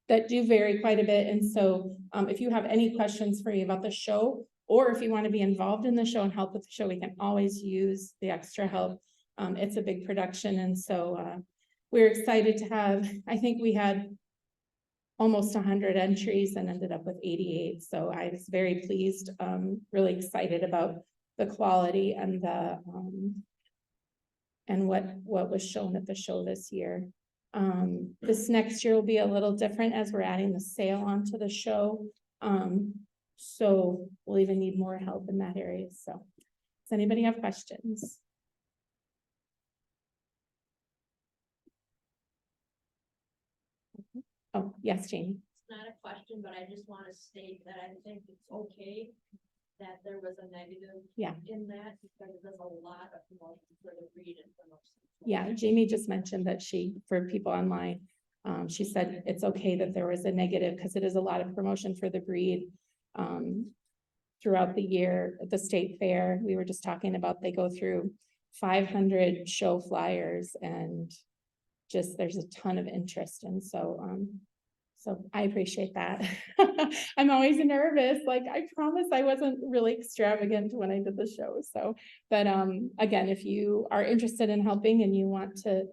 that do vary quite a bit. And so if you have any questions for me about the show, or if you want to be involved in the show and help with the show, we can always use the extra help. It's a big production. And so we're excited to have, I think we had almost 100 entries and ended up with 88. So I was very pleased, really excited about the quality and the and what was shown at the show this year. This next year will be a little different as we're adding the sale onto the show. So we'll even need more help in that area. So does anybody have questions? Oh, yes, Jamie. It's not a question, but I just want to state that I think it's okay that there was a negative in that, because there's a lot of promotion for the breed and promotion. Yeah, Jamie just mentioned that for people online, she said it's okay that there was a negative because it is a lot of promotion for the breed throughout the year at the state fair. We were just talking about, they go through 500 show flyers and just there's a ton of interest. And so I appreciate that. I'm always nervous. Like, I promise I wasn't really extravagant when I did the show. So, but again, if you are interested in helping and you want to,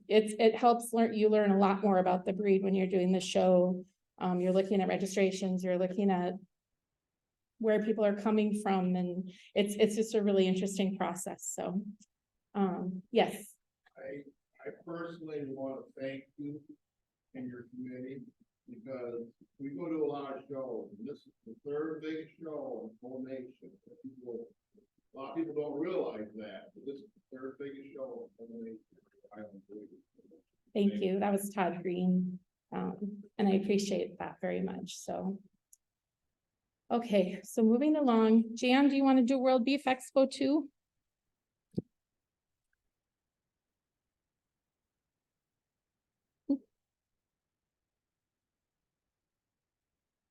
it helps you learn a lot more about the breed when you're doing the show. You're looking at registrations, you're looking at where people are coming from, and it's just a really interesting process. So, yes. I personally want to thank you and your committee, because we go to a lot of shows, and this is the third biggest show in the whole nation. A lot of people don't realize that, but this is the third biggest show in the nation. Thank you. That was Todd Green, and I appreciate that very much. So, okay, so moving along, Jan, do you want to do World Beef Expo too?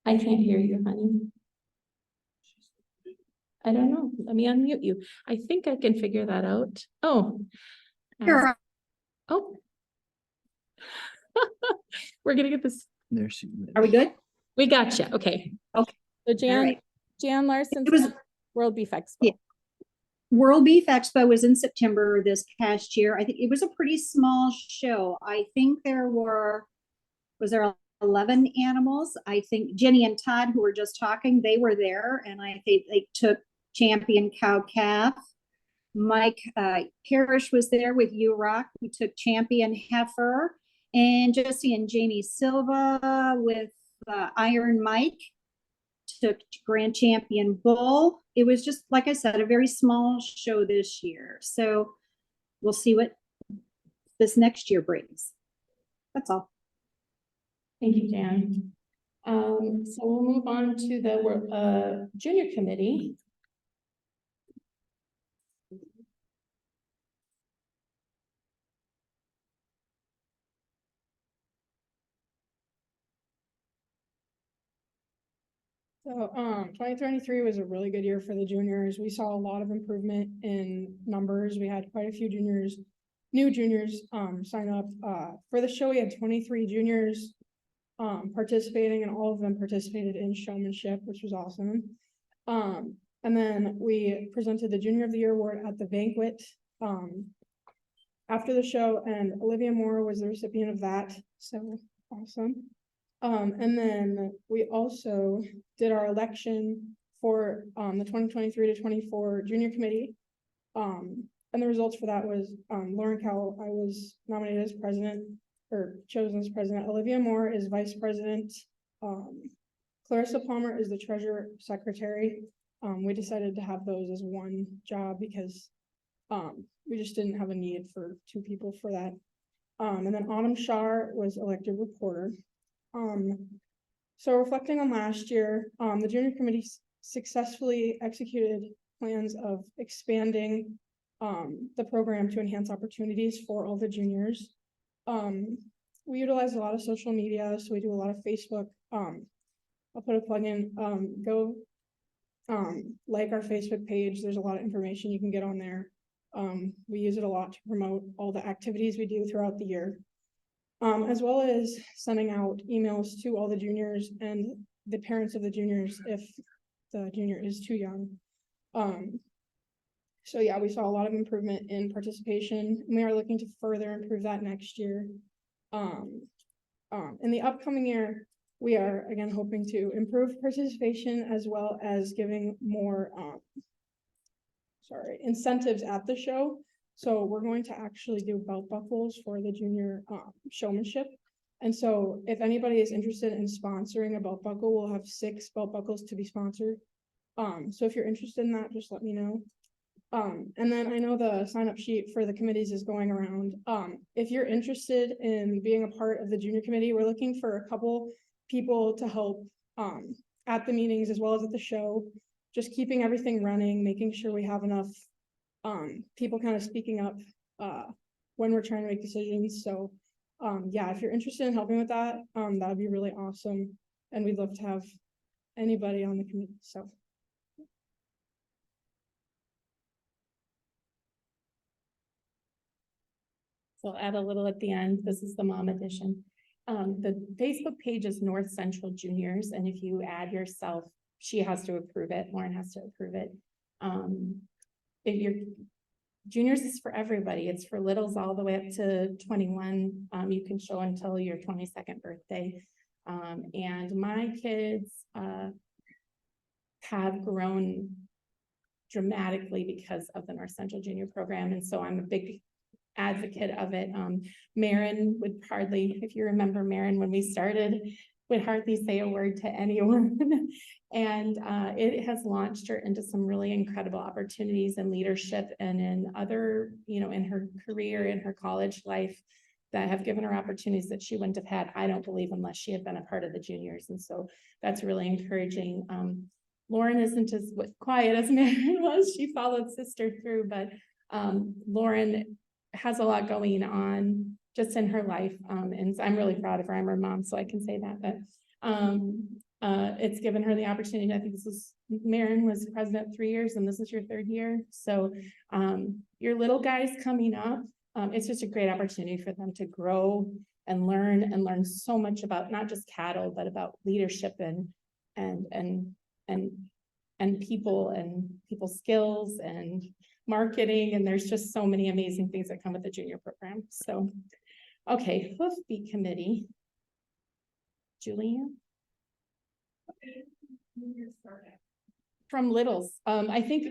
I can't hear you, honey. I don't know. Let me unmute you. I think I can figure that out. Oh. Sure. Oh. We're gonna get this. There she is. Are we good? We got you. Okay. Okay. So Jan Larson, It was World Beef Expo. Yeah. World Beef Expo was in September this past year. I think it was a pretty small show. I think was there 11 animals. I think Jenny and Todd, who were just talking, they were there, and I think they took champion cow calf. Mike Parrish was there with U-Rock, who took champion heifer, and Jesse and Jamie Silva with Iron Mike took grand champion bull. It was just, like I said, a very small show this year. So we'll see what this next year brings. That's all. Thank you, Jan. So we'll move on to the junior committee. So 2023 was a really good year for the juniors. We saw a lot of improvement in numbers. We had quite a few new juniors sign up. For the show, we had 23 juniors participating, and all of them participated in showmanship, which was awesome. And then we presented the Junior of the Year award at the banquet after the show, and Olivia Moore was the recipient of that. So awesome. And then we also did our election for the 2023 to 24 junior committee. And the results for that was Lauren Cowell, I was nominated as president, or chosen as president. Olivia Moore is vice president. Clarissa Palmer is the treasurer secretary. We decided to have those as one job because we just didn't have a need for two people for that. And then Autumn Shar was elected reporter. So reflecting on last year, the junior committee successfully executed plans of expanding the program to enhance opportunities for all the juniors. We utilize a lot of social media, so we do a lot of Facebook. I'll put a plug in, go like our Facebook page. There's a lot of information you can get on there. We use it a lot to promote all the activities we do throughout the year. As well as sending out emails to all the juniors and the parents of the juniors if the junior is too young. So yeah, we saw a lot of improvement in participation, and we are looking to further improve that next year. In the upcoming year, we are again hoping to improve participation as well as giving more incentives at the show. So we're going to actually do belt buckles for the junior showmanship. And so if anybody is interested in sponsoring a belt buckle, we'll have 6 belt buckles to be sponsored. So if you're interested in that, just let me know. And then I know the sign up sheet for the committees is going around. If you're interested in being a part of the junior committee, we're looking for a couple people to help at the meetings as well as at the show, just keeping everything running, making sure we have enough people kind of speaking up when we're trying to make decisions. So yeah, if you're interested in helping with that, that would be really awesome. And we'd love to have anybody on the committee. So I'll add a little at the end. This is the mom edition. The Facebook page is North Central Juniors, and if you add yourself, she has to approve it. Lauren has to approve it. If you're juniors is for everybody. It's for littles all the way up to 21. You can show until your 22nd birthday. And my kids have grown dramatically because of the North Central Junior program, and so I'm a big advocate of it. Marin would hardly, if you remember Marin when we started, would hardly say a word to anyone. And it has launched her into some really incredible opportunities in leadership and in other, in her career, in her college life, that have given her opportunities that she wouldn't have had, I don't believe, unless she had been a part of the juniors. And so that's really encouraging. Lauren isn't as quiet as Marin was. She followed sister through, but Lauren has a lot going on just in her life. And I'm really proud of her. I'm her mom, so I can say that, but it's given her the opportunity. I think Marin was president 3 years and this is your 3rd year. So your little guys coming up, it's just a great opportunity for them to grow and learn so much about not just cattle, but about leadership and people and people's skills and marketing. And there's just so many amazing things that come with the junior program. So, okay, Hoofbeat committee. Julianne? From littles. I think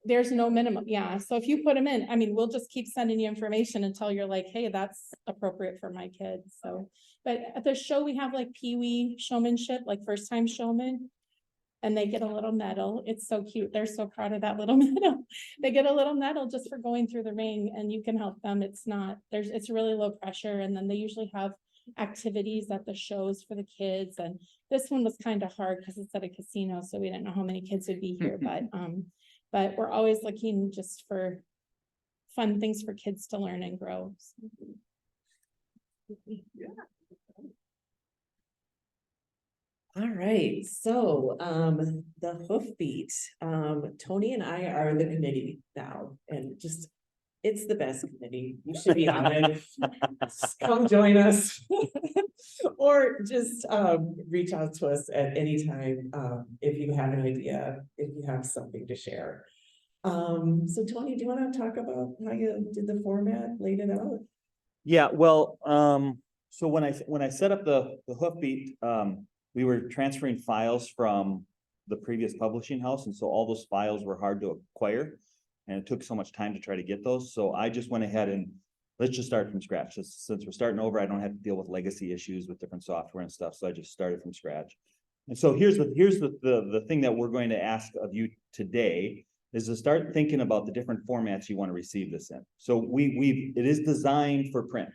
there's no minimum. Yeah. So if you put them in, I mean, we'll just keep sending you information until you're like, hey, that's appropriate for my kids. So, but at the show, we have like Pee-wee showmanship, like first time showman. And they get a little medal. It's so cute. They're so proud of that little medal. They get a little medal just for going through the ring, and you can help them. It's really low pressure. And then they usually have activities at the shows for the kids. And this one was kind of hard because it's at a casino, so we didn't know how many kids would be here. But we're always looking just for fun things for kids to learn and grow. Yeah. All right, so the Hoofbeat, Tony and I are the committee now, and just it's the best committee. You should be on it. Come join us, or just reach out to us at any time if you have an idea, if you have something to share. So Tony, do you want to talk about how you did the format, laid it out? Yeah, well, so when I set up the Hoofbeat, we were transferring files from the previous publishing house, and so all those files were hard to acquire, and it took so much time to try to get those. So I just went ahead and let's just start from scratch. Since we're starting over, I don't have to deal with legacy issues with different software and stuff. So I just started from scratch. And so here's the thing that we're going to ask of you today is to start thinking about the different formats you want to receive this in. So it is designed for print.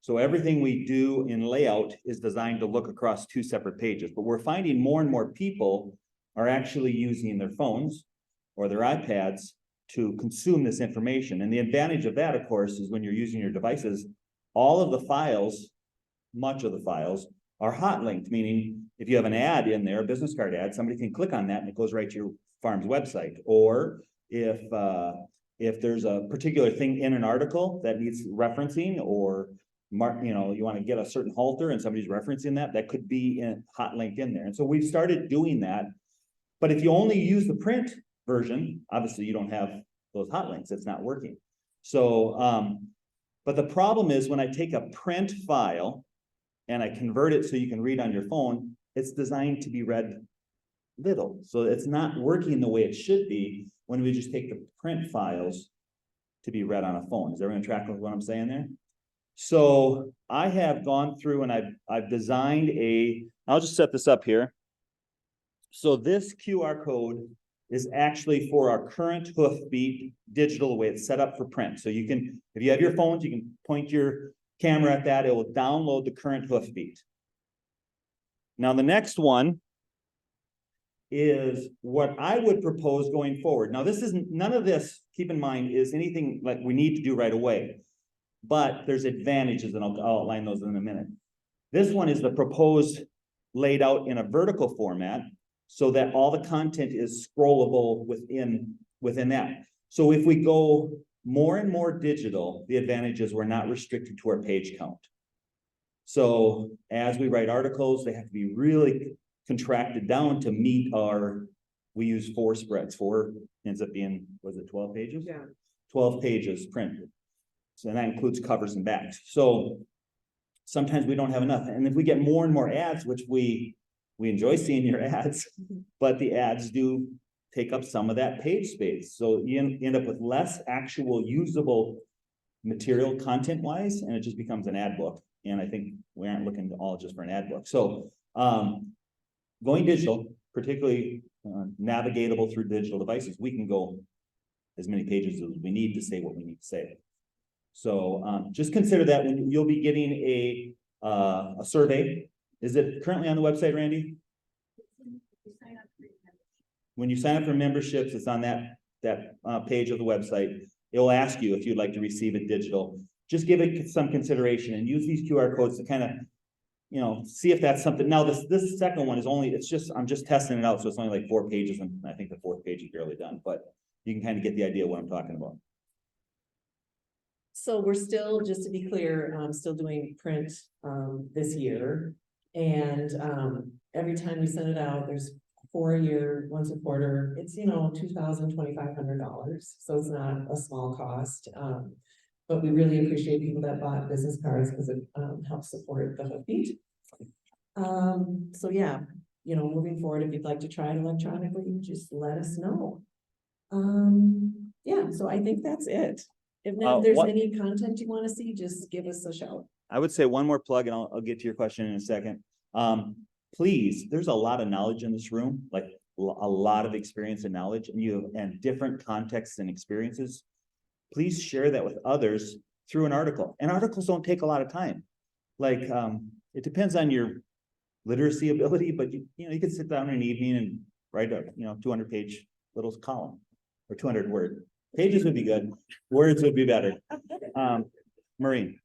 So everything we do in layout is designed to look across 2 separate pages, but we're finding more and more people are actually using their phones or their iPads to consume this information. And the advantage of that, of course, is when you're using your devices, all of the files, much of the files, are hot linked, meaning if you have an ad in there, a business card ad, somebody can click on that and it goes right to your farm's website. Or if if there's a particular thing in an article that needs referencing or you want to get a certain halter and somebody's referencing that, that could be hot linked in there. And so we've started doing that. But if you only use the print version, obviously you don't have those hot links. It's not working. So, but the problem is when I take a print file and I convert it so you can read on your phone, it's designed to be read little. So it's not working the way it should be when we just take the print files to be read on a phone. Is everyone tracking with what I'm saying there? So I have gone through and I've designed I'll just set this up here. So this QR code is actually for our current Hoofbeat digital, the way it's set up for print. So you can, if you have your phones, you can point your camera at that. It will download the current Hoofbeat. Now the next one is what I would propose going forward. Now this isn't, none of this, keep in mind, is anything like we need to do right away, but there's advantages and I'll outline those in a minute. This one is the proposed laid out in a vertical format so that all the content is scrollable within that. So if we go more and more digital, the advantage is we're not restricted to our page count. So as we write articles, they have to be really contracted down to meet we use 4 spreads. 4 ends up being, was it 12 pages? Yeah. 12 pages printed. So that includes covers and backs. So sometimes we don't have enough. And if we get more and more ads, which we enjoy seeing your ads, but the ads do take up some of that page space. So you end up with less actual usable material content wise, and it just becomes an ad book. And I think we aren't looking all just for an ad book. So going digital, particularly navigatable through digital devices, we can go as many pages as we need to say what we need to say. So just consider that when you'll be getting a survey. Is it currently on the website, Randy? When you sign up for memberships, it's on that page of the website. It will ask you if you'd like to receive it digital. Just give it some consideration and use these QR codes to kind of, see if that's something. Now this second one is only, I'm just testing it out. So it's only like 4 pages and I think the 4th page is barely done, but you can kind of get the idea of what I'm talking about. So we're still, just to be clear, still doing print this year. And every time we send it out, there's for a year, once a quarter, it's, $2,000, $2,500. So it's not a small cost. But we really appreciate people that bought business cards because it helps support the Hoofbeat. So yeah, moving forward, if you'd like to try it electronically, just let us know. Yeah, so I think that's it. If there's any content you want to see, just give us a shout. I would say one more plug and I'll get to your question in a second. Please, there's a lot of knowledge in this room, like a lot of experience and knowledge, and different contexts and experiences. Please share that with others through an article. And articles don't take a lot of time. Like, it depends on your literacy ability, but you could sit down in an evening and write a 200-page little column or 200 word. Pages would be good. Words would be better. Maureen.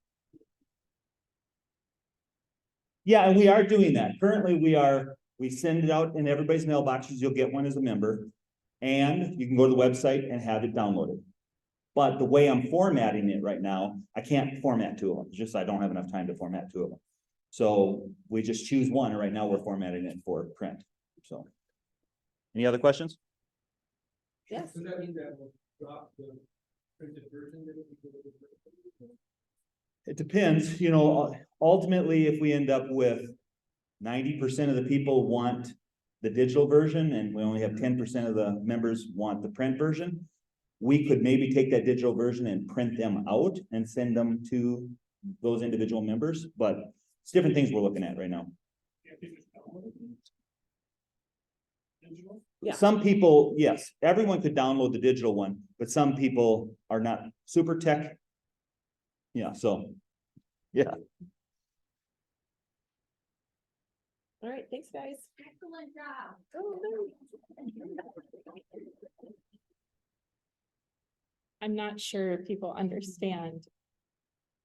Yeah, and we are doing that. Currently, we send it out in everybody's mailboxes. You'll get one as a member, and you can go to the website and have it downloaded. But the way I'm formatting it right now, I can't format 2 of them. It's just I don't have enough time to format 2 of them. So we just choose one, and right now we're formatting it for print. So, any other questions? Yes. Does that mean that we'll drop the printed version? It depends, ultimately, if we end up with 90% of the people want the digital version and we only have 10% of the members want the print version, we could maybe take that digital version and print them out and send them to those individual members, but it's different things we're looking at right now. Yeah. Some people, yes, everyone could download the digital one, but some people are not super tech. Yeah, so, yeah. All right, thanks, guys. Excellent job. I'm not sure if people understand.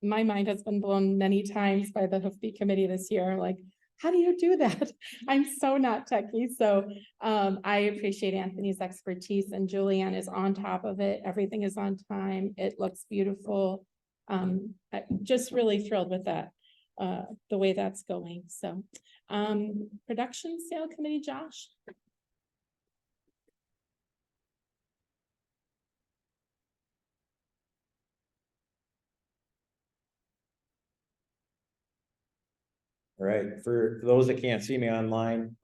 My mind has been blown many times by the Hoofbeat committee this year. Like, how do you do that? I'm so not techie. So I appreciate Anthony's expertise, and Julianne is on top of it. Everything is on time. It looks beautiful. I'm just really thrilled with that, the way that's going. So production sale committee, Josh? All right, for those that can't see me online,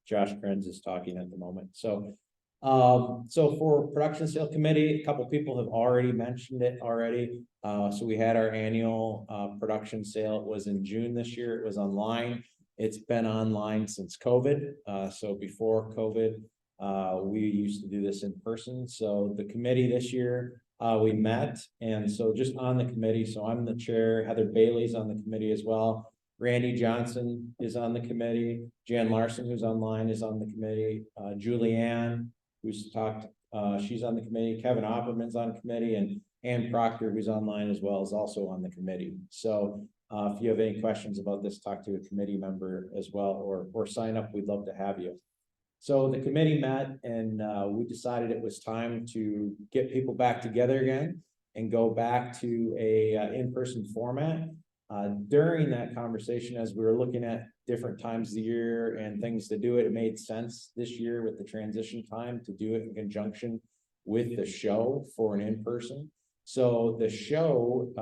Josh Krenz is talking at the moment. So for production sale committee, a couple people have already mentioned it already. So we had our annual production sale. It was in June this year. It was online. It's been online since COVID. So before COVID, we used to do this in person. So the committee this year, we met, and so just on the committee. So I'm the chair. Heather Bailey's on the committee as well. Randy Johnson is on the committee. Jan Larson, who's online, is on the committee. Julianne, who's talked, she's on the committee. Kevin Opperman's on the committee, and Ann Proctor, who's online as well, is also on the committee. So if you have any questions about this, talk to a committee member as well, or sign up. We'd love to have you. So the committee met, and we decided it was time to get people back together again and go back to a in-person format. During that conversation, as we were looking at different times of the year and things to do it, it made sense this year with the transition time to do it in conjunction with the show for an in-person. So the show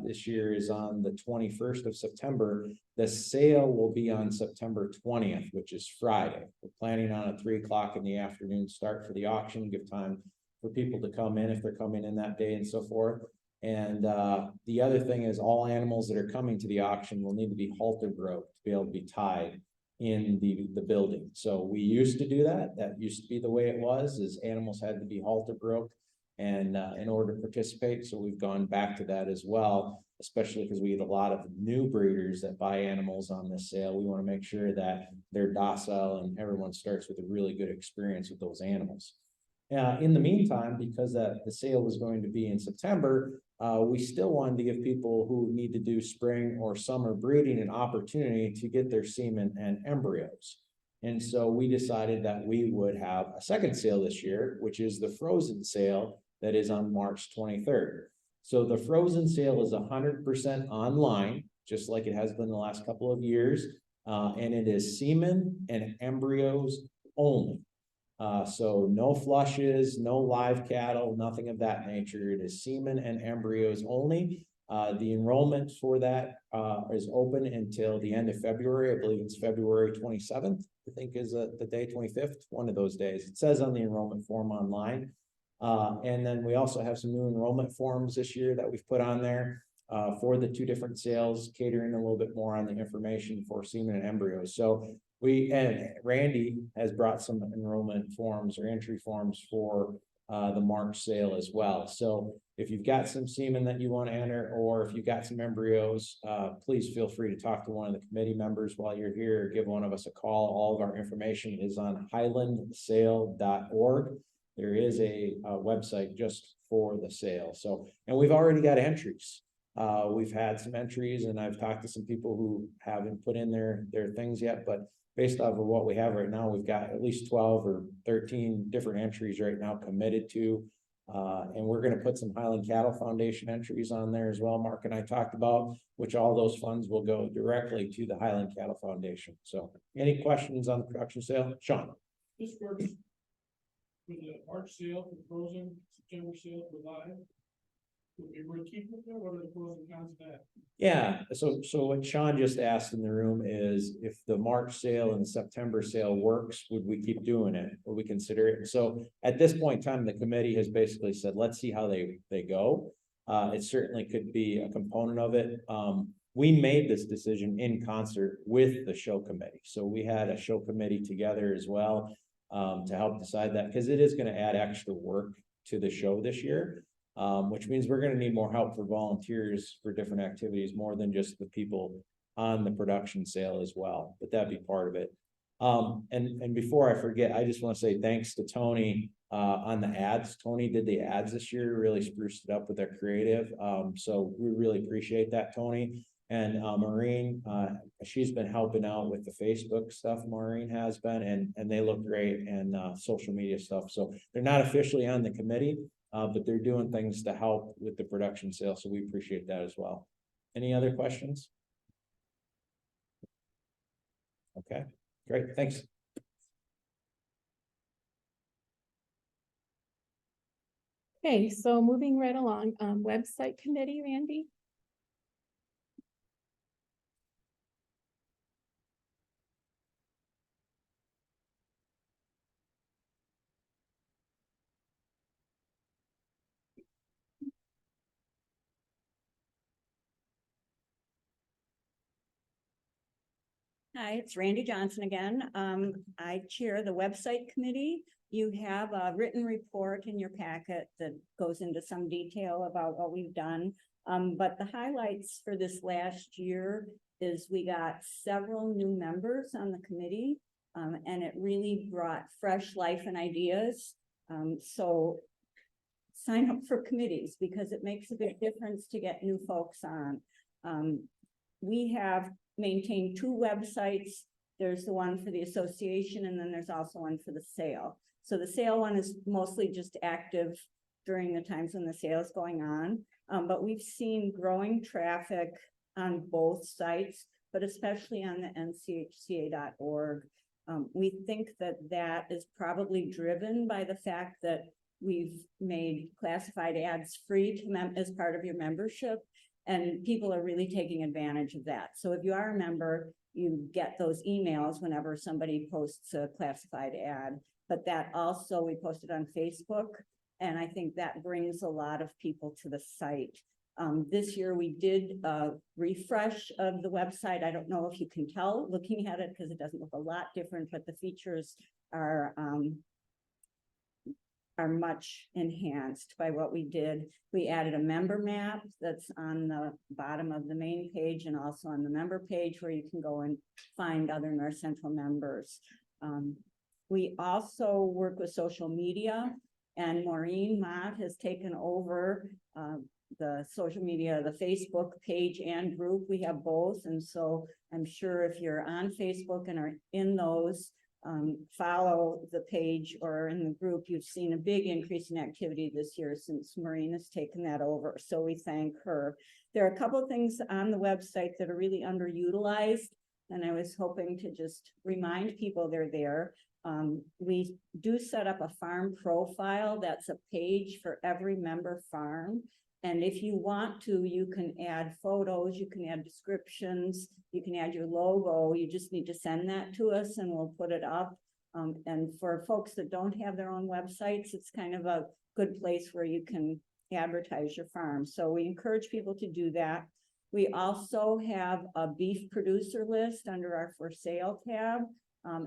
this year is on the 21st of September. The sale will be on September 20th, which is Friday. We're planning on a 3 o'clock in the afternoon start for the auction, give time for people to come in if they're coming in that day and so forth. And the other thing is all animals that are coming to the auction will need to be halter broke to be able to be tied in the building. So we used to do that. That used to be the way it was, is animals had to be halter broke and in order to participate. So we've gone back to that as well, especially because we get a lot of new breeders that buy animals on this sale. We want to make sure that they're docile and everyone starts with a really good experience with those animals. In the meantime, because the sale was going to be in September, we still wanted to give people who need to do spring or summer breeding an opportunity to get their semen and embryos. And so we decided that we would have a second sale this year, which is the frozen sale that is on March 23rd. So the frozen sale is 100% online, just like it has been the last couple of years. And it is semen and embryos only. So no flushes, no live cattle, nothing of that nature. It is semen and embryos only. The enrollment for that is open until the end of February. I believe it's February 27th, I think is the day, 25th, one of those days. It says on the enrollment form online. And then we also have some new enrollment forms this year that we've put on there for the 2 different sales, catering a little bit more on the information for semen and embryos. So and Randy has brought some enrollment forms or entry forms for the March sale as well. So if you've got some semen that you want to enter, or if you've got some embryos, please feel free to talk to one of the committee members while you're here, or give one of us a call. All of our information is on highlandsale.org. There is a website just for the sale. So, and we've already got entries. We've had some entries, and I've talked to some people who haven't put in their things yet, but based off of what we have right now, we've got at least 12 or 13 different entries right now committed to. And we're going to put some Highland Cattle Foundation entries on there as well. Mark and I talked about, which all those funds will go directly to the Highland Cattle Foundation. So any questions on the production sale? Sean? This works for the March sale, for frozen, September sale, for live. Would be worth keeping it there? What are the pros and cons of that? Yeah, so what Sean just asked in the room is, if the March sale and the September sale works, would we keep doing it? Would we consider it? So at this point in time, the committee has basically said, let's see how they go. It certainly could be a component of it. We made this decision in concert with the show committee. So we had a show committee together as well to help decide that, because it is going to add extra work to the show this year. Which means we're going to need more help for volunteers for different activities, more than just the people on the production sale as well, but that'd be part of it. And before I forget, I just want to say thanks to Tony on the ads. Tony did the ads this year, really spruced it up with their creative. So we really appreciate that, Tony. And Maureen, she's been helping out with the Facebook stuff, Maureen has been, and they look great, and social media stuff. So they're not officially on the committee, but they're doing things to help with the production sale, so we appreciate that as well. Any other questions? Okay, great, thanks. Okay, so moving right along, website committee, Randy? Hi, it's Randy Johnson again. I chair the website committee. You have a written report in your packet that goes into some detail about what we've done. But the highlights for this last year is we got several new members on the committee, and it really brought fresh life and ideas. So sign up for committees because it makes a big difference to get new folks on. We have maintained 2 websites. There's the one for the association, and then there's also one for the sale. So the sale one is mostly just active during the times when the sale is going on. But we've seen growing traffic on both sites, but especially on the NCHCA.org. We think that that is probably driven by the fact that we've made classified ads free to as part of your membership. And people are really taking advantage of that. So if you are a member, you get those emails whenever somebody posts a classified ad. But that also, we posted on Facebook, and I think that brings a lot of people to the site. This year we did a refresh of the website. I don't know if you can tell looking at it because it doesn't look a lot different, but the features are much enhanced by what we did. We added a member map that's on the bottom of the main page and also on the member page where you can go and find other North Central members. We also work with social media, and Maureen Mott has taken over the social media, the Facebook page and group. We have both, and so I'm sure if you're on Facebook and are in those, follow the page or in the group, you've seen a big increase in activity this year since Maureen has taken that over. So we thank her. There are a couple of things on the website that are really underutilized, and I was hoping to just remind people they're there. We do set up a farm profile. That's a page for every member farm. And if you want to, you can add photos, you can add descriptions, you can add your logo. You just need to send that to us and we'll put it up. And for folks that don't have their own websites, it's kind of a good place where you can advertise your farm. So we encourage people to do that. We also have a beef producer list under our for sale tab.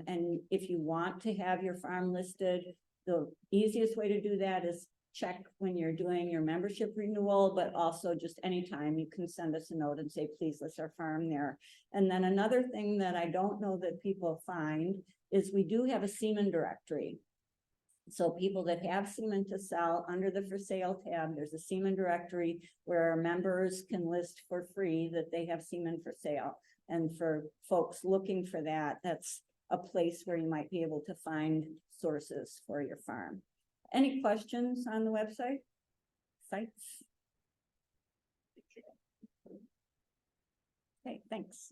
And if you want to have your farm listed, the easiest way to do that is check when you're doing your membership renewal, but also just anytime you can send us a note and say, please list our farm there. And then another thing that I don't know that people find is we do have a semen directory. So people that have semen to sell, under the for sale tab, there's a semen directory where our members can list for free that they have semen for sale. And for folks looking for that, that's a place where you might be able to find sources for your farm. Any questions on the website? Sites? Okay, thanks.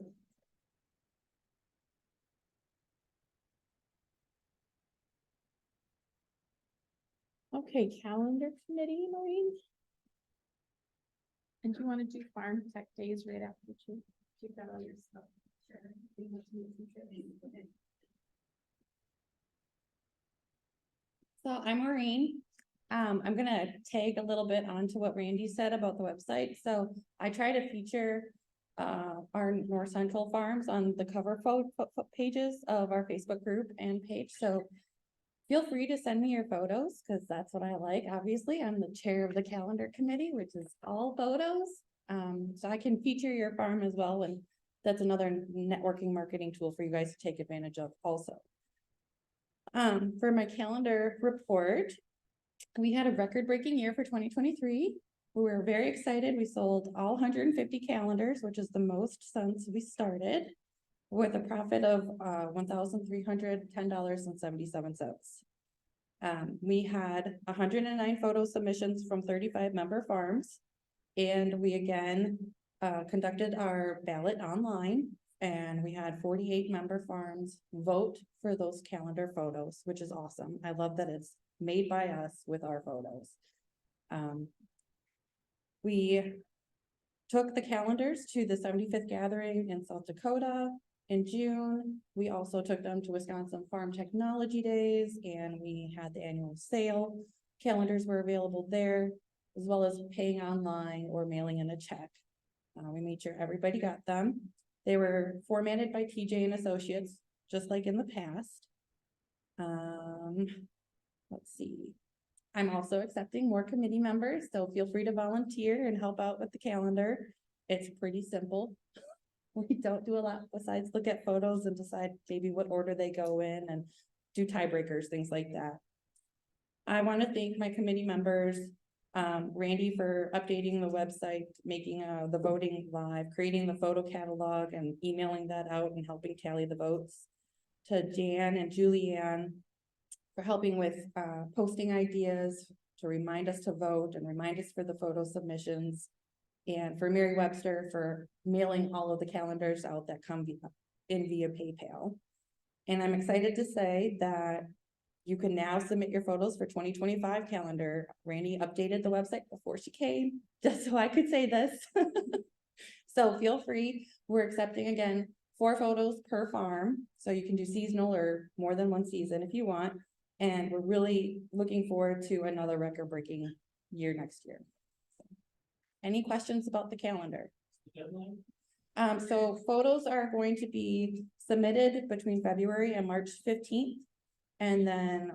Okay, calendar committee, Maureen? And do you want to do farm tech days right after you've got all your stuff? Sure. So I'm Maureen. I'm gonna tag a little bit onto what Randy said about the website. So I try to feature our North Central farms on the cover pages of our Facebook group and page. So feel free to send me your photos because that's what I like. Obviously, I'm the chair of the calendar committee, which is all photos. So I can feature your farm as well, and that's another networking marketing tool for you guys to take advantage of also. For my calendar report, we had a record-breaking year for 2023. we were very excited. We sold all 150 calendars, which is the most since we started, with a profit of $1,310.77. We had 109 photo submissions from 35 member farms. And we again conducted our ballot online, and we had 48 member farms vote for those calendar photos, which is awesome. I love that it's made by us with our photos. We took the calendars to the 75th gathering in South Dakota in June. We also took them to Wisconsin Farm Technology Days, and we had the annual sale. Calendars were available there, as well as paying online or mailing in a check. We made sure everybody got them. They were formatted by TJ and Associates, just like in the past. Let's see. I'm also accepting more committee members, so feel free to volunteer and help out with the calendar. It's pretty simple. We don't do a lot besides look at photos and decide maybe what order they go in and do tiebreakers, things like that. I want to thank my committee members, Randy for updating the website, making the voting live, creating the photo catalog and emailing that out and helping tally the votes. To Jan and Julianne for helping with posting ideas, to remind us to vote and remind us for the photo submissions. And for Mary Webster for mailing all of the calendars out that come via PayPal. And I'm excited to say that you can now submit your photos for 2025 calendar. Randy updated the website before she came, just so I could say this. So feel free. We're accepting again 4 photos per farm. So you can do seasonal or more than one season if you want. And we're really looking forward to another record-breaking year next year. Any questions about the calendar? So photos are going to be submitted between February and March 15th. And then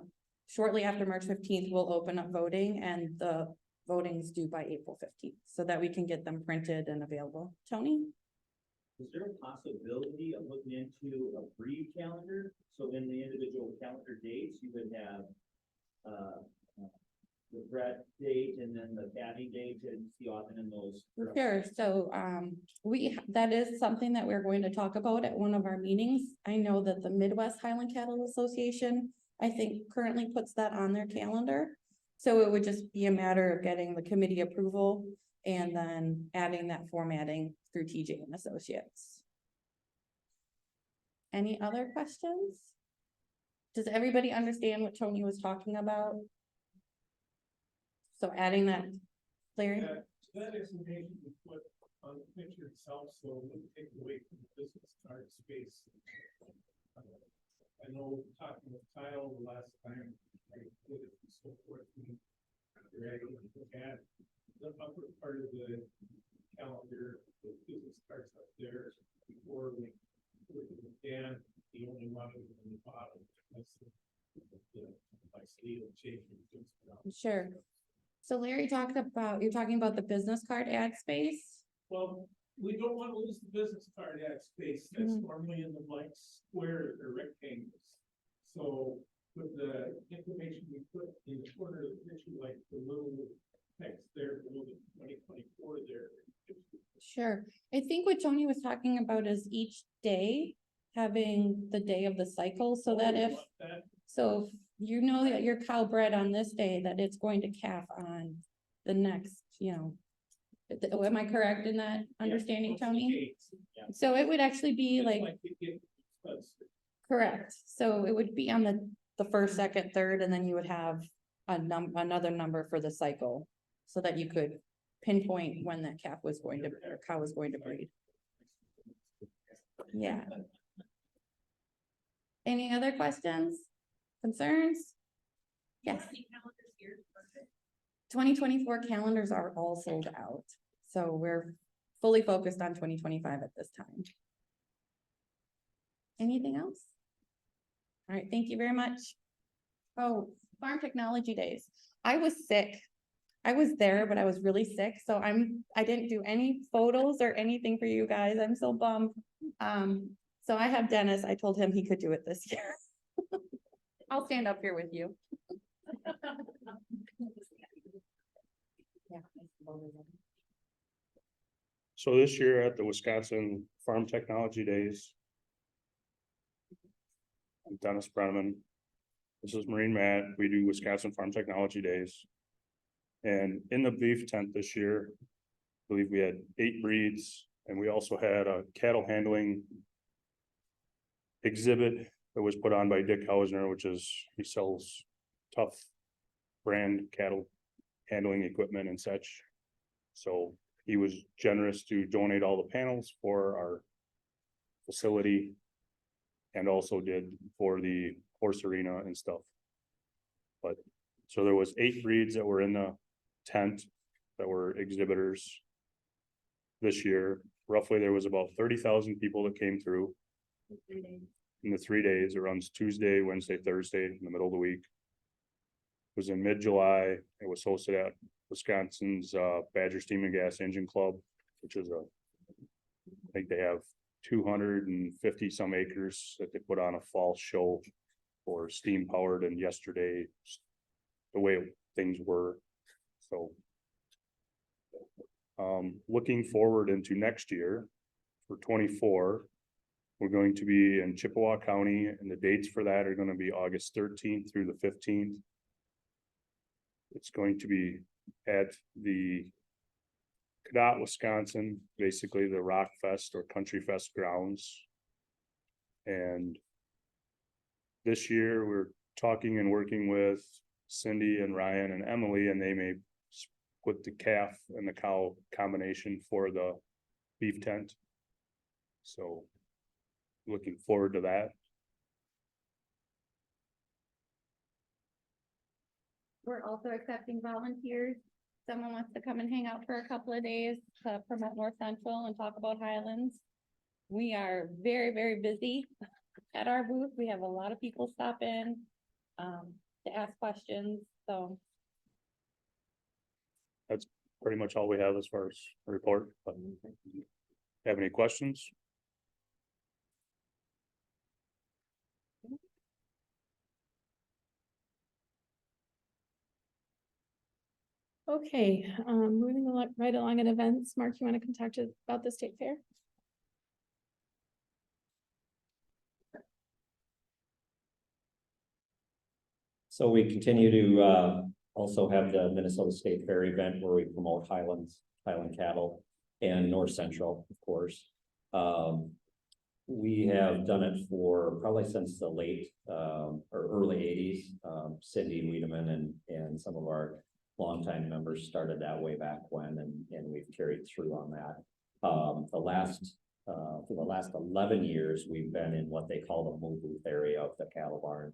shortly after March 15th, we'll open up voting, and the voting's due by April 15th so that we can get them printed and available. Tony? Is there a possibility of looking into a brief calendar? So in the individual calendar dates, you would have the Brett date and then the Kathy date, and see often in those. Sure. So that is something that we're going to talk about at one of our meetings. I know that the Midwest Highland Cattle Association, I think, currently puts that on their calendar. So it would just be a matter of getting the committee approval and then adding that formatting through TJ and Associates. Any other questions? Does everybody understand what Tony was talking about? So adding that, Larry? Yeah, that information we put on the picture itself, so it would take away from the business card space. I know talking with Kyle the last time, I did it and so forth. We had the upper part of the calendar, the business cards up there before we put it down. The only one was on the bottom. That's the by scale change. Sure. So Larry talked about, you're talking about the business card ad space? Well, we don't want to lose the business card ad space that's normally in the blank square or rectangles. So with the information we put in the corner of the picture, like the little text there, below the 2024 there. Sure. I think what Tony was talking about is each day having the day of the cycle, so that if, so if you know that your cow bred on this day, that it's going to calf on the next, you know. Am I correct in that understanding, Tony? So it would actually be like, correct. So it would be on the first, second, third, and then you would have another number for the cycle, so that you could pinpoint when that calf was going to, or cow was going to breed. Yeah. Any other questions, concerns? Yes. 2024 calendars are all sold out. So we're fully focused on 2025 at this time. Anything else? All right, thank you very much. Oh, Farm Technology Days. I was sick. I was there, but I was really sick. So I didn't do any photos or anything for you guys. I'm so bummed. So I have Dennis. I told him he could do it this year. I'll stand up here with you. Yeah. So this year at the Wisconsin Farm Technology Days. I'm Dennis Brenneman. This is Marine Matt. We do Wisconsin Farm Technology Days. And in the beef tent this year, I believe we had 8 breeds, and we also had a cattle handling exhibit that was put on by Dick Hausner, he sells tough brand cattle handling equipment and such. So he was generous to donate all the panels for our facility and also did for the horse arena and stuff. But so there was 8 breeds that were in the tent that were exhibitors this year. Roughly there was about 30,000 people that came through in the 3 days. It runs Tuesday, Wednesday, Thursday in the middle of the week. It was in mid-July. It was hosted at Wisconsin's Badger Steam and Gas Engine Club, which is I think they have 250 some acres that they put on a fall show for steam powered, and yesterday the way things were. So looking forward into next year for 24, we're going to be in Chippewa County, and the dates for that are going to be August 13th through the 15th. It's going to be at the Cadott, Wisconsin, basically the Rock Fest or Country Fest grounds. And this year we're talking and working with Cindy and Ryan and Emily, and they may put the calf and the cow combination for the beef tent. So looking forward to that. We're also accepting volunteers. Someone wants to come and hang out for a couple of days to promote North Central and talk about Highlands. We are very, very busy at our booth. We have a lot of people stop in to ask questions. So That's pretty much all we have as far as a report. But have any questions? Okay, moving right along at events. Mark, you want to contact us about the state fair? So we continue to also have the Minnesota State Fair event where we promote Highland cattle and North Central, of course. We have done it for probably since the late or early 80s. Cindy Wiedemann and some of our longtime members started that way back when, and we've carried through on that. For the last 11 years, we've been in what they call the move booth area of the cattle barn.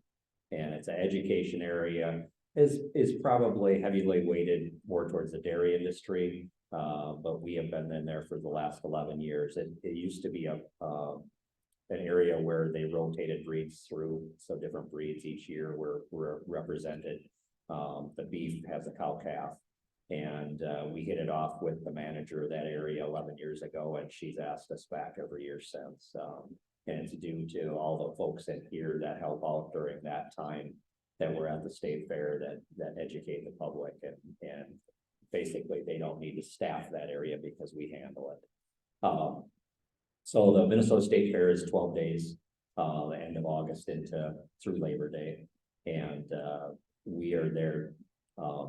And it's an education area, is probably heavily weighted more towards the dairy industry. But we have been in there for the last 11 years. It used to be an area where they rotated breeds through, so different breeds each year were represented. The beef has a cow calf, and we hit it off with the manager of that area 11 years ago, and she's asked us back every year since. And it's due to all the folks in here that help out during that time that we're at the state fair that educate the public, and basically they don't need to staff that area because we handle it. So the Minnesota State Fair is 12 days, the end of August through Labor Day, and we are there.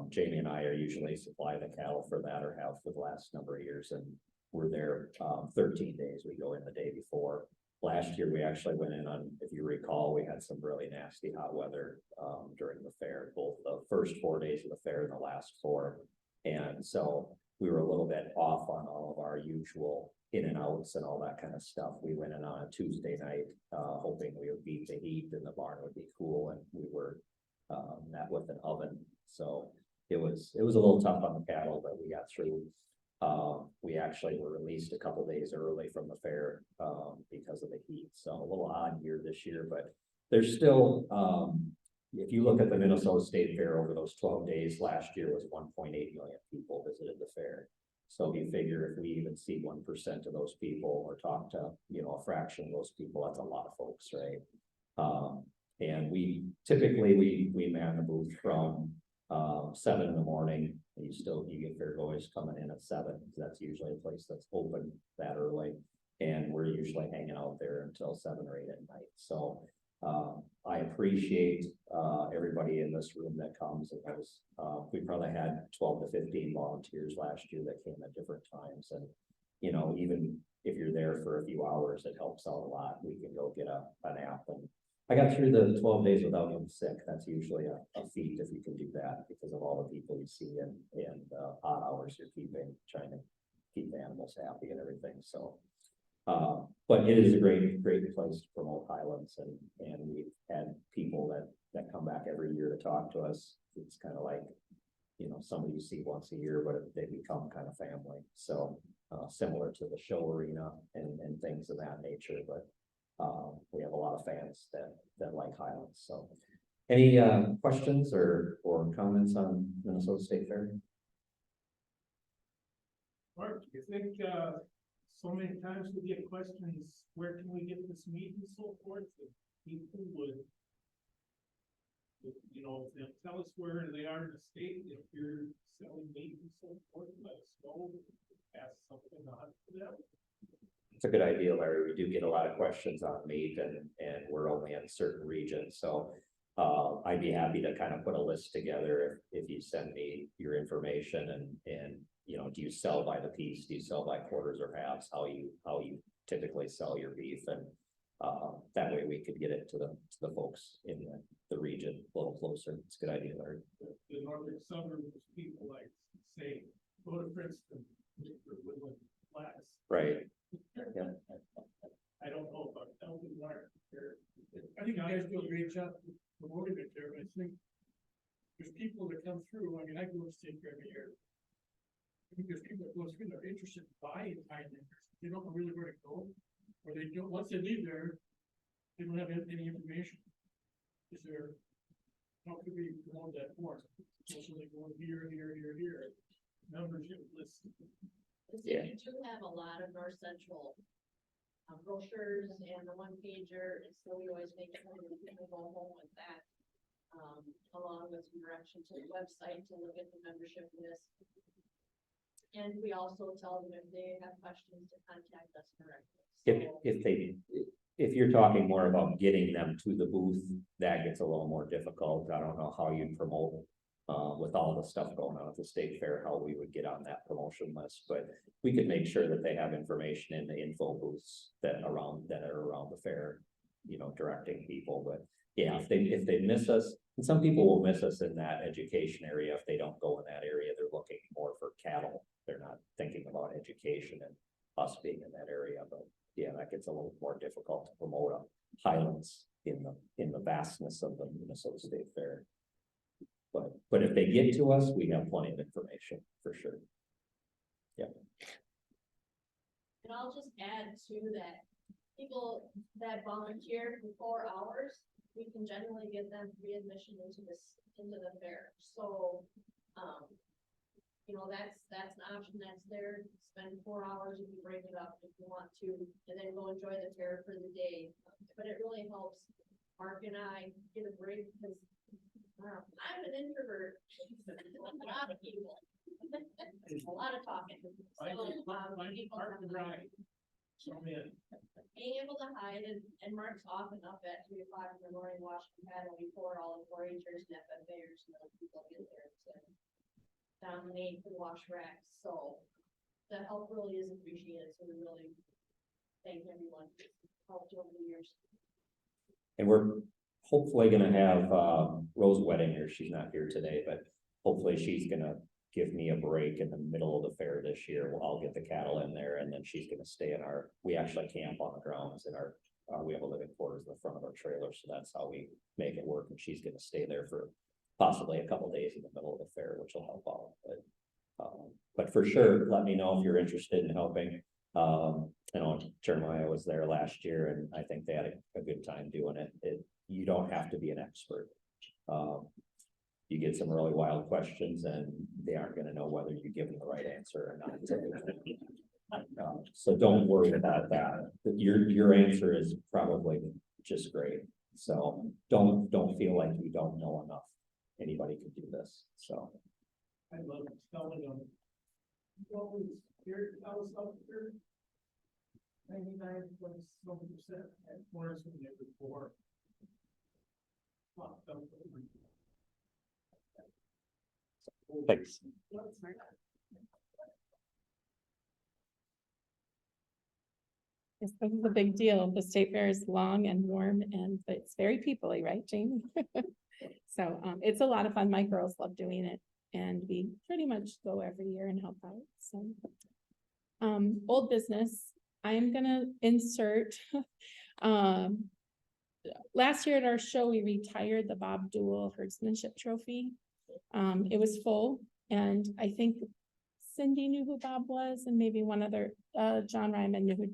Jamie and I are usually supply the cattle for that, or have for the last number of years, and we're there 13 days. We go in the day before. Last year, we actually went in on, if you recall, we had some really nasty hot weather during the fair, both the first 4 days of the fair and the last 4. And so we were a little bit off on all of our usual in and outs and all that kind of stuff. We went in on a Tuesday night, hoping we would beat the heat and the barn would be cool, and we were met with an oven. So it was a little tough on the cattle, but we got through. We actually were released a couple days early from the fair because of the heat. So a little odd year this year, but there's still, if you look at the Minnesota State Fair over those 12 days, last year was 1.8 million people visited the fair. So if you figure if we even see 1% of those people or talk to, a fraction of those people, that's a lot of folks, right? And we typically, we man the booth from 7 in the morning, you get fairgoers coming in at 7, 'cause that's usually a place that's open that early. And we're usually hanging out there until 7 or 8 at night, so. I appreciate, everybody in this room that comes, and we probably had 12 to 15 volunteers last year that came at different times, and. You know, even if you're there for a few hours, it helps out a lot. We can go get a nap, and I got through the 12 days without getting sick. That's usually a feat if you can do that, because of all the people you see and odd hours you're trying to keep the animals happy and everything, so. But it is a great place to promote Highlands, and we've had people that come back every year to talk to us. It's kind of like, you know, somebody you see once a year, but they become kind of family, so. Similar to the show arena and things of that nature, but we have a lot of fans that like Highlands, so. Any questions or comments on Minnesota State Fair? Mark, you think, so many times we get questions, where can we get this meat and so forth, that people would, you know, they'll tell us where they are in the state, if you're selling meat and so forth, let us know, pass something on to them. It's a good idea, Larry. We do get a lot of questions on meat, and we're only in certain regions, so. I'd be happy to kind of put a list together if you send me your information, and you know, do you sell by the piece? Do you sell by quarters or halves? How you typically sell your beef, and that way we could get it to the folks in the region a little closer. It's a good idea, Larry. The northern suburbs, people like say, go to Princeton, Woodland Flats. Right. Yeah. I don't know about Elton Mark. I think you guys do a great job promoting it there, but I think there's people that come through. I mean, I go to State Fair every year. I think there's people that go through, they're interested in buying Highlanders. They don't know really where to go, or they don't, once they leave there, they don't have any information. Is there, how could we promote that more? So they go here, membership list. Yeah. You do have a lot of North Central brochures and the one pager, and so we always make sure that people go home with that. Along with some direction to the website to look at the membership list. And we also tell them if they have questions to contact us directly. If you're talking more about getting them to the booth, that gets a little more difficult. I don't know how you promote with all the stuff going on at the state fair, how we would get on that promotion list, but we could make sure that they have information in the info booths that are around the fair, you know, directing people. But yeah, if they miss us, and some people will miss us in that education area, if they don't go in that area, they're looking more for cattle. They're not thinking about education and us being in that area. But yeah, that gets a little more difficult to promote Highlands in the vastness of the Minnesota State Fair. But if they get to us, we have plenty of information for sure. Yeah. And I'll just add to that, people that volunteer for 4 hours, we can generally get them free admission into the fair. So, you know, that's an option that's there. Spend 4 hours if you break it up if you want to, and then go enjoy the fair for the day. But it really helps Mark and I get a break, because I'm an introvert. A lot of people. A lot of talking. So, being able to hide, and Mark's often up at 3 o'clock in the morning washing cattle before all the 4-Hers and FFAers and other people get there to dominate the wash racks. So the help really is appreciated. So we really thank everyone for helped over the years. And we're hopefully gonna have Rose Wettinger. She's not here today, but hopefully she's gonna give me a break in the middle of the fair this year. I'll get the cattle in there, and then she's gonna stay in we actually camp on the grounds in we have a living quarters in the front of our trailer, so that's how we make it work. And she's gonna stay there for possibly a couple days in the middle of the fair, which will help out. But for sure, let me know if you're interested in helping. I know Jeremiah was there last year, and I think they had a good time doing it. You don't have to be an expert. You get some really wild questions, and they aren't going to know whether you give them the right answer or not. So don't worry about that. Your answer is probably just great. So don't feel like you don't know enough. anybody could do this, so. I love telling them. You always hear, tell us up here. 99.7% at corners when they report. Thanks. Yes, this is a big deal. The state fair is long and warm and it's very people-y, right, Jamie? So, it's a lot of fun. My girls love doing it and we pretty much go every year and help out, so. Old business, I am gonna insert, last year at our show, we retired the Bob Duell Herdsmanship Trophy. It was full and I think Cindy knew who Bob was and maybe one other, John Ryman knew who.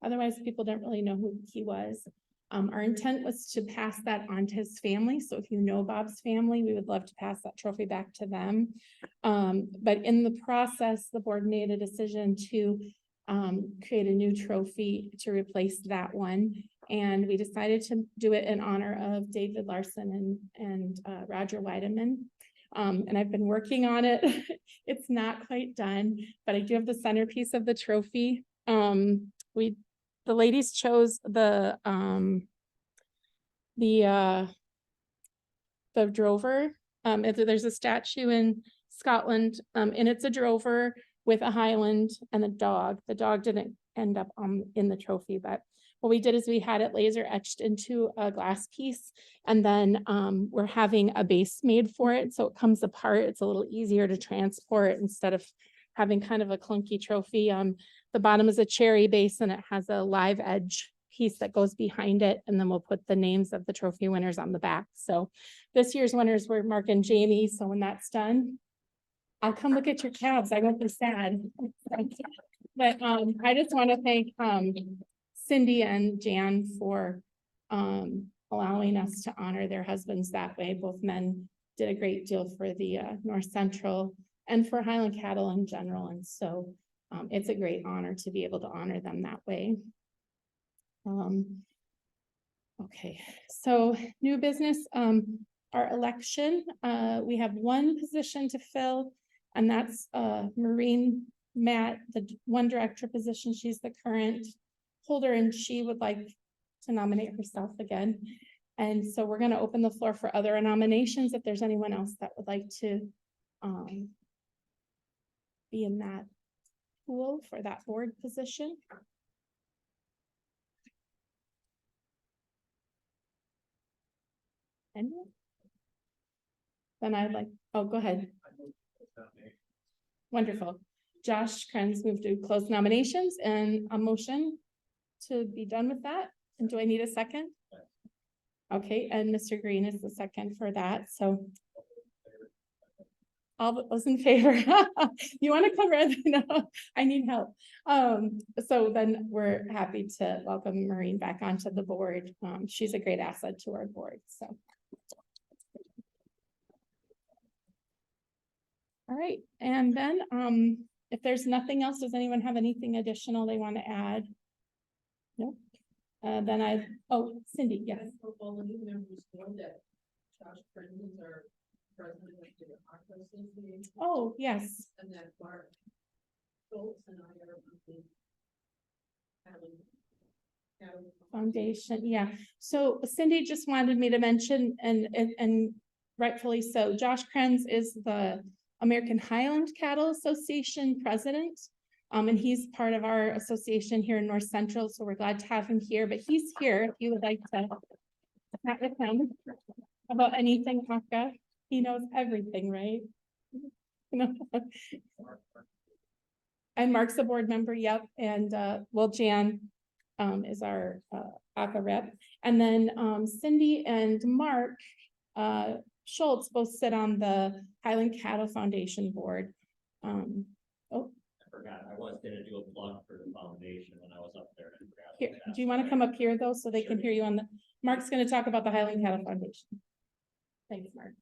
Otherwise, people don't really know who he was. Our intent was to pass that on to his family. So if you know Bob's family, we would love to pass that trophy back to them. But in the process, the board made a decision to create a new trophy to replace that one. And we decided to do it in honor of David Larson and Roger Weideman. And I've been working on it. It's not quite done, but I do have the centerpiece of the trophy. The ladies chose the drover. There's a statue in Scotland, and it's a drover with a Highland and a dog. The dog didn't end up in the trophy, but what we did is we had it laser etched into a glass piece, and then we're having a base made for it, so it comes apart. It's a little easier to transport instead of having kind of a clunky trophy. The bottom is a cherry base and it has a live edge piece that goes behind it. And then we'll put the names of the trophy winners on the back. So this year's winners were Mark and Jamie. So when that's done, I'll come look at your calves. I won't be sad. But I just want to thank Cindy and Jan for allowing us to honor their husbands that way. Both men did a great deal for the North Central and for Highland cattle in general. And so it's a great honor to be able to honor them that way. Okay, so new business, our election, we have one position to fill, and that's Maureen Matt, the one director position. She's the current holder and she would like to nominate herself again. And so we're going to open the floor for other nominations if there's anyone else that would like to be in that pool for that board position. Anyone? Then I'd like, oh, go ahead. Wonderful. Josh Krenz moved to close nominations and a motion to be done with that. And do I need a second? Okay, and Mr. Green is the second for that. So all those in favor? You want to come rather? No, I need help. So then we're happy to welcome Maureen back onto the board. She's a great asset to our board. So. All right, and then if there's nothing else, does anyone have anything additional they want to add? Nope. Then Cindy, yes. All the new members know that Josh Brennan is our president of the Aqua Association. Oh, yes. And that Mark Schultz and I are on the Foundation, yeah. So Cindy just wanted me to mention, and rightfully so, Josh Krenz is the American Highland Cattle Association president. And he's part of our association here in North Central, so we're glad to have him here. But he's here if you would like to chat with him about anything, Kafka. He knows everything, right? And Mark's a board member, yep. And well, Jan is our ACA rep. And then Cindy and Mark Schultz both sit on the Highland Cattle Foundation board. I forgot, I was gonna do a plug for the foundation when I was up there. Here, do you want to come up here though, so they can hear you on the, Mark's going to talk about the Highland Cattle Foundation. Thanks, Mark.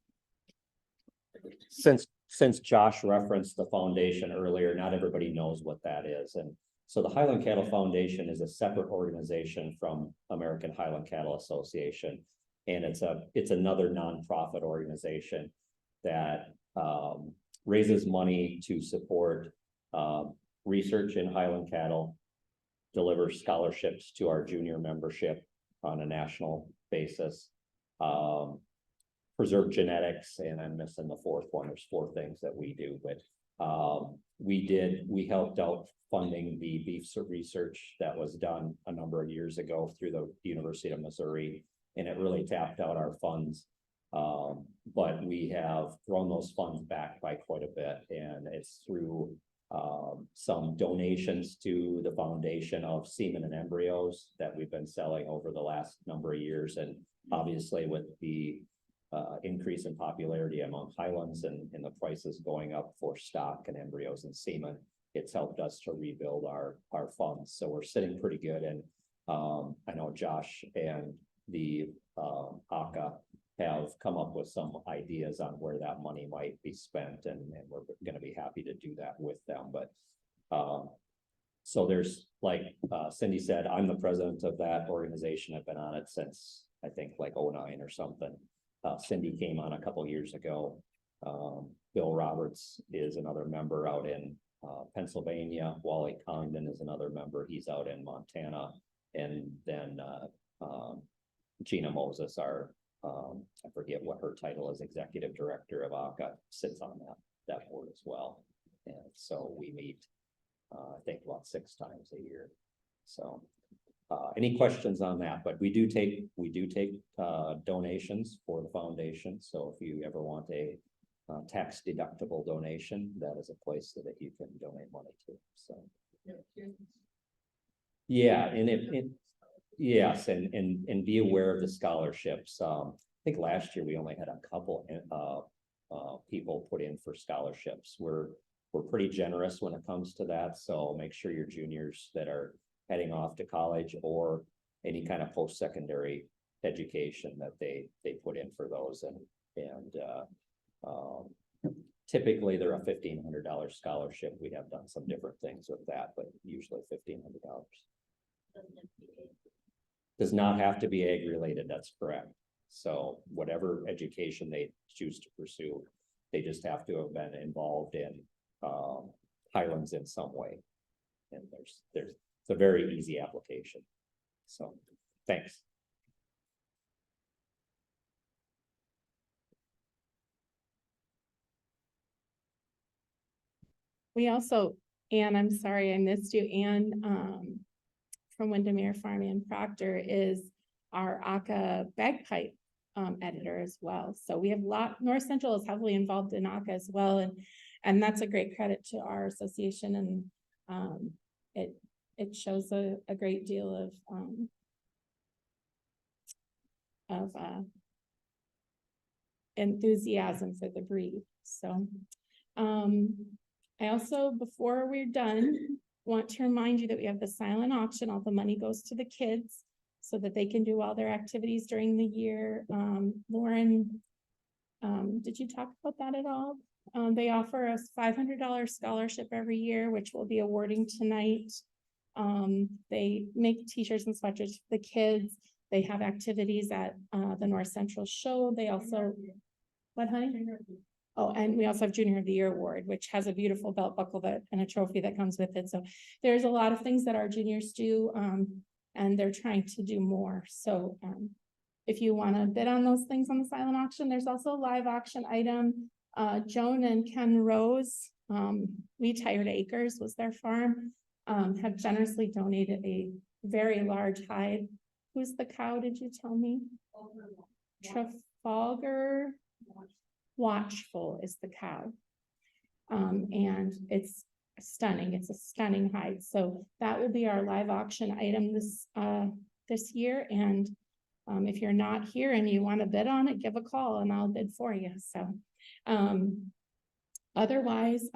Since Josh referenced the foundation earlier, not everybody knows what that is. And so the Highland Cattle Foundation is a separate organization from American Highland Cattle Association. And it's another nonprofit organization that, raises money to support, research in Highland cattle, delivers scholarships to our junior membership on a national basis, preserve genetics, and I'm missing the fourth one. There's 4 things that we do, but we helped out funding the beef research that was done a number of years ago through the University of Missouri, and it really tapped out our funds. But we have thrown those funds back by quite a bit, and it's through some donations to the foundation of semen and embryos that we've been selling over the last number of years. And obviously with the increase in popularity among Highlands and the prices going up for stock and embryos and semen, it's helped us to rebuild our funds. So we're sitting pretty good. And I know Josh and the ACA have come up with some ideas on where that money might be spent, and we're going to be happy to do that with them. But so there's, like Cindy said, I'm the president of that organization. I've been on it since I think like 2009 or something. Cindy came on a couple years ago. Bill Roberts is another member out in Pennsylvania. Wally Congdon is another member. He's out in Montana. And then Gina Moses, our I forget what her title is, executive director of ACA, sits on that board as well. And so we meet, I think about 6 times a year. So any questions on that? But we do take donations for the foundation. So if you ever want a tax deductible donation, that is a place that you can donate money to. So yeah, and yes, and be aware of the scholarships. I think last year we only had a couple people put in for scholarships. We're pretty generous when it comes to that. So make sure your juniors that are heading off to college or any kind of post-secondary education that they put in for those, and typically they're a $1,500 scholarship. We have done some different things with that, but usually $1,500. Does not have to be ag related. That's correct. So whatever education they choose to pursue, they just have to have been involved in Highlands in some way. And it's a very easy application. So thanks. We also, Anne, I'm sorry I missed you. Anne from Windermere Farming and Proctor is our ACA bagpipe editor as well. So we have North Central is heavily involved in ACA as well, and that's a great credit to our association, and it shows a great deal of enthusiasm for the breed. So I also, before we're done, want to remind you that we have the silent auction. All the money goes to the kids so that they can do all their activities during the year. Lauren, did you talk about that at all? They offer us $500 scholarship every year, which we'll be awarding tonight. They make t-shirts and sweatshirts for the kids. They have activities at the North Central show. They also, what, honey? Oh, and we also have Junior of the Year Award, which has a beautiful belt buckle and a trophy that comes with it. So there's a lot of things that our juniors do, and they're trying to do more. So if you want to bid on those things on the silent auction, there's also a live auction item. Joan and Ken Rose, Retired Acres was their farm, have generously donated a very large hide. Who's the cow, did you tell me? Trafalgar Watchful is the cow. And it's stunning. It's a stunning hide. So that will be our live auction item this year. And if you're not here and you want to bid on it, give a call and I'll bid for you. So otherwise,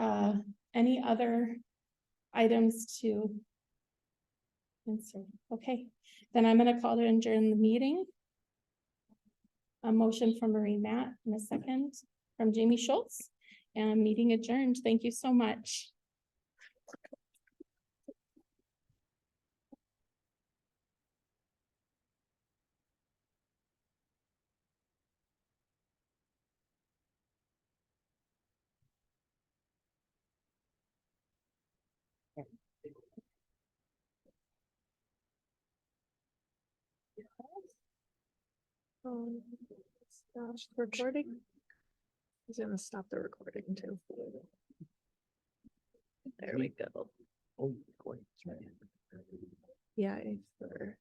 any other items to answer? Okay, then I'm going to call to adjourn the meeting. A motion from Marie Matt and a second from Jamie Schultz, and meeting adjourned. Thank you so much. Stop recording. He's gonna stop the recording too. There we go. Yeah, for